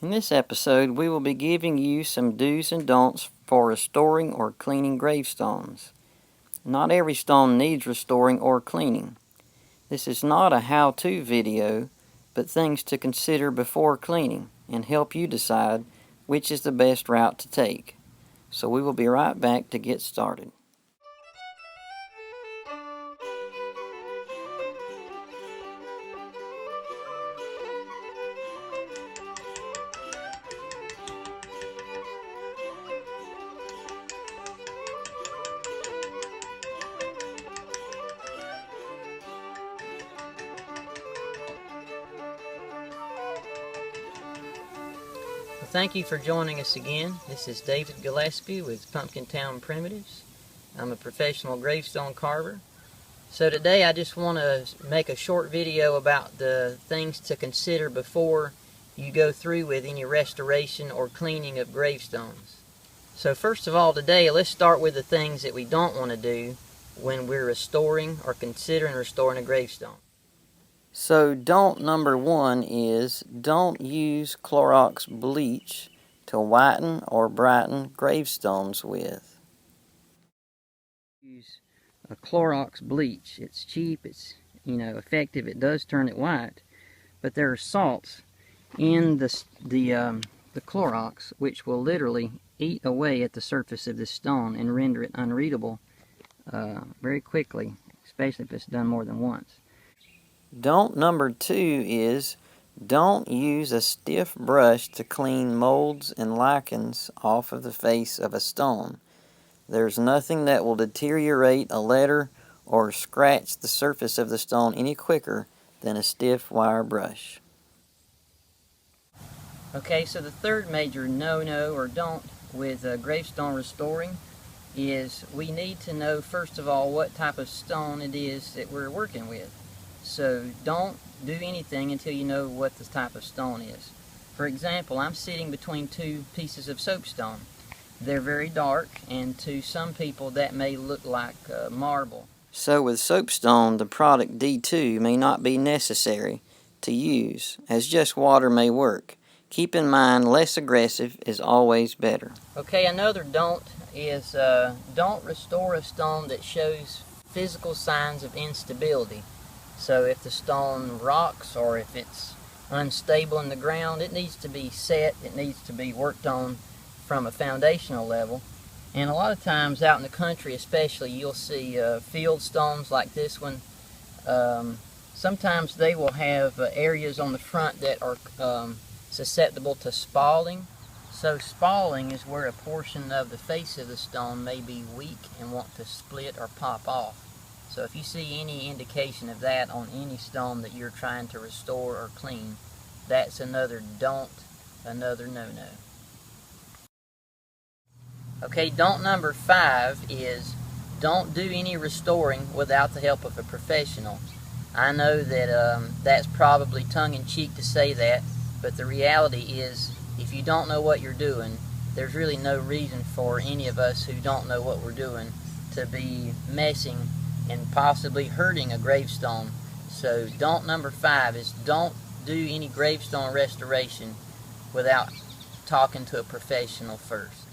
In this episode, we will be giving you some do's and don'ts for restoring or cleaning gravestones. Not every stone needs restoring or cleaning. This is not a how-to video, but things to consider before cleaning and help you decide which is the best route to take. So we will be right back to get started. Thank you for joining us again. This is David Gillespie with Pumpkin Town Primitives. I'm a professional gravestone carver. So today I just want to make a short video about the things to consider before you go through with any restoration or cleaning of gravestones. So first of all today, let's start with the things that we don't want to do when we're restoring or considering restoring a gravestone. So don't number 1 is don't use Clorox bleach to whiten or brighten gravestones with. Use a Clorox bleach. It's cheap, it's effective, it does turn it white, but there are salts in the Clorox which will literally eat away at the surface of this stone and render it unreadable very quickly, especially if it's done more than once. Don't number 2 is don't use a stiff brush to clean molds and lichens off of the face of a stone. There's nothing that will deteriorate a letter or scratch the surface of the stone any quicker than a stiff wire brush. Okay, so the third major no-no or don't with gravestone restoring is we need to know first of all what type of stone it is that we're working with. So don't do anything until you know what the type of stone is. For example, I'm sitting between two pieces of soapstone. They're very dark, and to some people that may look like marble. So with soapstone, the product D2 may not be necessary to use, as just water may work. Keep in mind, less aggressive is always better. Okay, another don't is don't restore a stone that shows physical signs of instability. So if the stone rocks or if it's unstable in the ground, it needs to be set, it needs to be worked on from a foundational level. And a lot of times out in the country especially, you'll see field stones like this one. Sometimes they will have areas on the front that are susceptible to spalling. So spalling is where a portion of the face of the stone may be weak and want to split or pop off. So if you see any indication of that on any stone that you're trying to restore or clean, that's another don't, another no-no. Okay, don't number 5 is don't do any restoring without the help of a professional. I know that that's probably tongue-in-cheek to say that, but the reality is if you don't know what you're doing, there's really no reason for any of us who don't know what we're doing to be messing and possibly hurting a gravestone. So don't number 5 is don't do any gravestone restoration without talking to a professional first.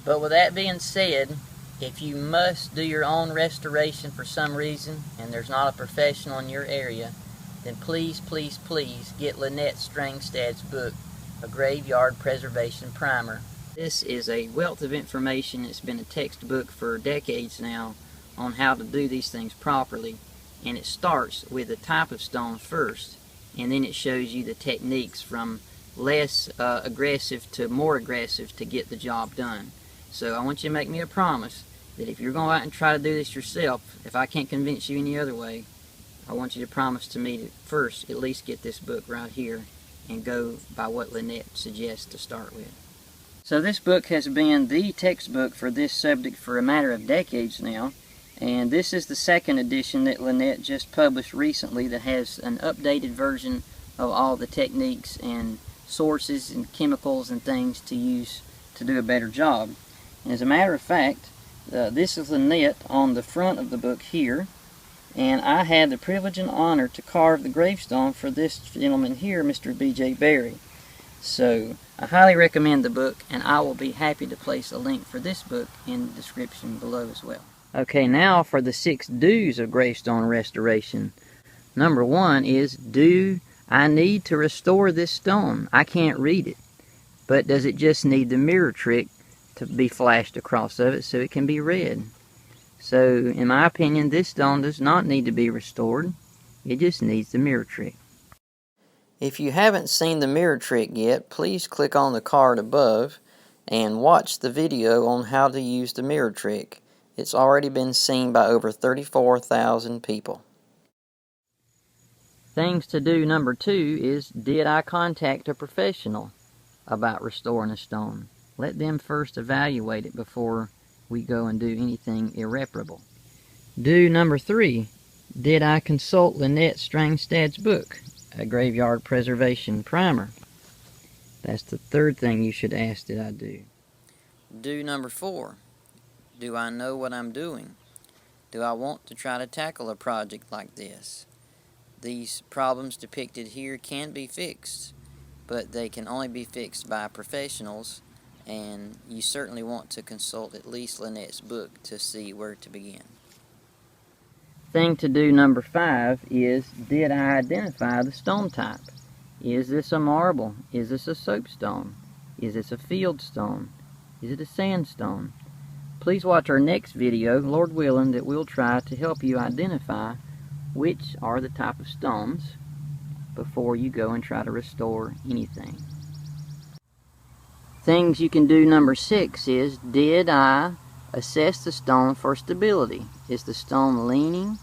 But with that being said, if you must do your own restoration for some reason and there's not a professional in your area, then please, please, please get Lynette Strangstad's book, A Graveyard Preservation Primer. This is a wealth of information. It's been a textbook for decades now on how to do these things properly, and it starts with the type of stone first, and then it shows you the techniques from less aggressive to more aggressive to get the job done. So I want you to make me a promise that if you're going to go out and try to do this yourself, if I can't convince you any other way, I want you to promise to me to first at least get this book right here and go by what Lynette suggests to start with. So this book has been the textbook for this subject for a matter of decades now. And this is the second edition that Lynette just published recently that has an updated version of all the techniques and sources and chemicals and things to use to do a better job. And as a matter of fact, this is Lynette on the front of the book here. And I had the privilege and honor to carve the gravestone for this gentleman here, Mr. B.J. Berry. So I highly recommend the book, and I will be happy to place a link for this book in the description below as well. Okay, now for the 6 do's of gravestone restoration. Number 1 is, do I need to restore this stone? I can't read it, but does it just need the mirror trick to be flashed across of it so it can be read? So, in my opinion, this stone does not need to be restored. It just needs the mirror trick. If you haven't seen the mirror trick yet, please click on the card above and watch the video on how to use the mirror trick. It's already been seen by over 34,000 people. Things to do number 2 is, did I contact a professional about restoring a stone? Let them first evaluate it before we go and do anything irreparable. Do number 3, did I consult Lynette Strangstad's book, A Graveyard Preservation Primer? That's the 3rd thing you should ask, did I do? Do number 4, do I know what I'm doing? Do I want to try to tackle a project like this? These problems depicted here can be fixed, but they can only be fixed by professionals, and you certainly want to consult at least Lynette's book to see where to begin. Thing to do number 5 is, did I identify the stone type? Is this a marble? Is this a soapstone? Is this a field stone? Is it a sandstone? Please watch our next video, Lord willing, that we'll try to help you identify which are the type of stones before you go and try to restore anything. Things you can do number 6 is, did I assess the stone for stability? Is the stone leaning?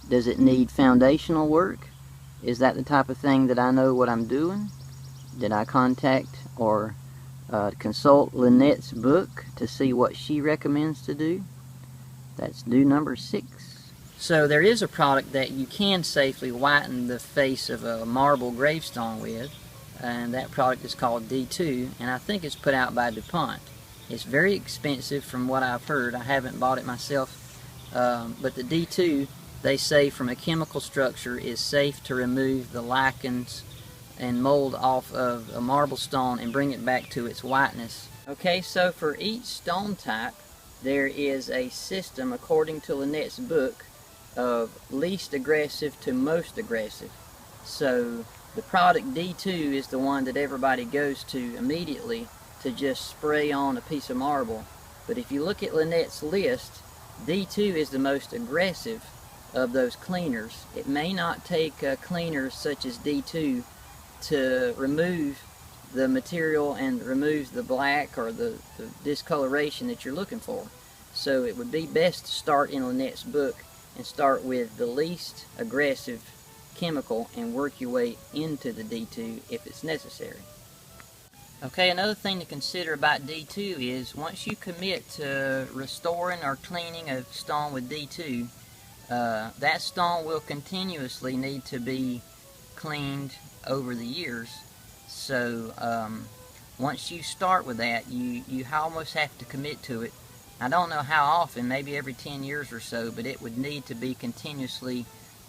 Does it need foundational work? Is that the type of thing that I know what I'm doing? Did I contact or consult Lynette's book to see what she recommends to do? That's do number 6. So there is a product that you can safely whiten the face of a marble gravestone with, and that product is called D2, and I think it's put out by DuPont. It's very expensive from what I've heard. I haven't bought it myself, but the D2, they say from a chemical structure, is safe to remove the lichens and mold off of a marble stone and bring it back to its whiteness. Okay, so for each stone type, there is a system, according to Lynette's book, of least aggressive to most aggressive. So the product D2 is the one that everybody goes to immediately to just spray on a piece of marble. But if you look at Lynette's list, D2 is the most aggressive of those cleaners. It may not take cleaners such as D2 to remove the material and remove the black or the discoloration that you're looking for. So it would be best to start in Lynette's book and start with the least aggressive chemical and work your way into the D2 if it's necessary. Okay, another thing to consider about D2 is once you commit to restoring or cleaning a stone with D2, that stone will continuously need to be cleaned over the years. So once you start with that, you almost have to commit to it. I don't know how often, maybe every 10 years or so, but it would need to be continuously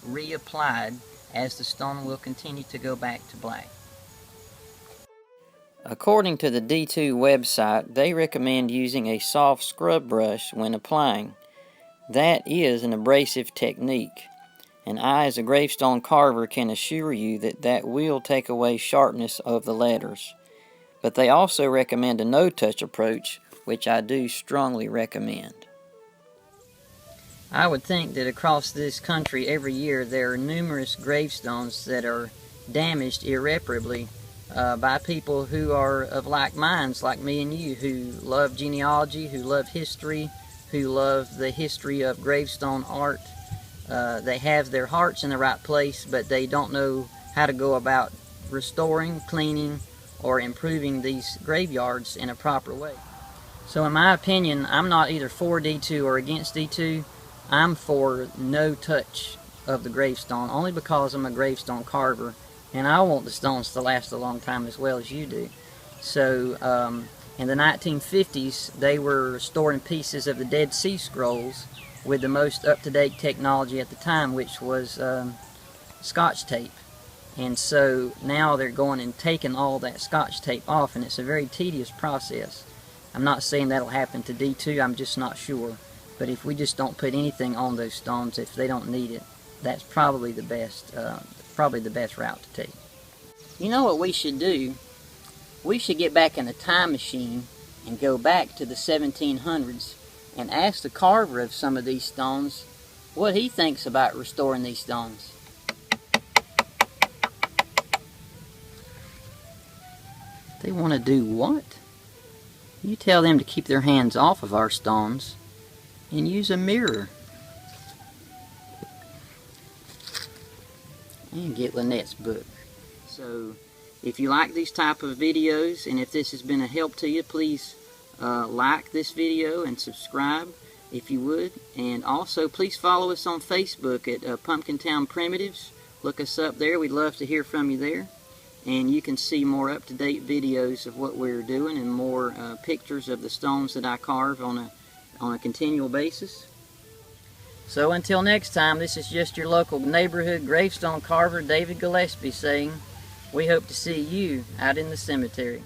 reapplied as the stone will continue to go back to black. According to the D2 website, they recommend using a soft scrub brush when applying. That is an abrasive technique, and I as a gravestone carver can assure you that that will take away sharpness of the letters. But they also recommend a no-touch approach, which I do strongly recommend. I would think that across this country every year there are numerous gravestones that are damaged irreparably by people who are of like minds like me and you, who love genealogy, who love history, who love the history of gravestone art. They have their hearts in the right place, but they don't know how to go about restoring, cleaning, or improving these graveyards in a proper way. So in my opinion, I'm not either for D2 or against D2. I'm for no touch of the gravestone, only because I'm a gravestone carver, and I want the stones to last a long time as well as you do. So in the 1950s, they were restoring pieces of the Dead Sea Scrolls with the most up-to-date technology at the time, which was Scotch tape. And so now they're going and taking all that Scotch tape off, and it's a very tedious process. I'm not saying that'll happen to D2, I'm just not sure. But if we just don't put anything on those stones, if they don't need it, that's probably the best route to take. You know what we should do? We should get back in a time machine and go back to the 1700s and ask the carver of some of these stones what he thinks about restoring these stones. They want to do what? You tell them to keep their hands off of our stones and use a mirror. And get Lynette's book. So, if you like these type of videos, and if this has been a help to you, please like this video and subscribe if you would. And also, please follow us on Facebook at Pumpkin Town Primitives. Look us up there. We'd love to hear from you there. And you can see more up-to-date videos of what we're doing and more pictures of the stones that I carve on a continual basis. So until next time, this is just your local neighborhood gravestone carver, David Gillespie, saying, we hope to see you out in the cemetery.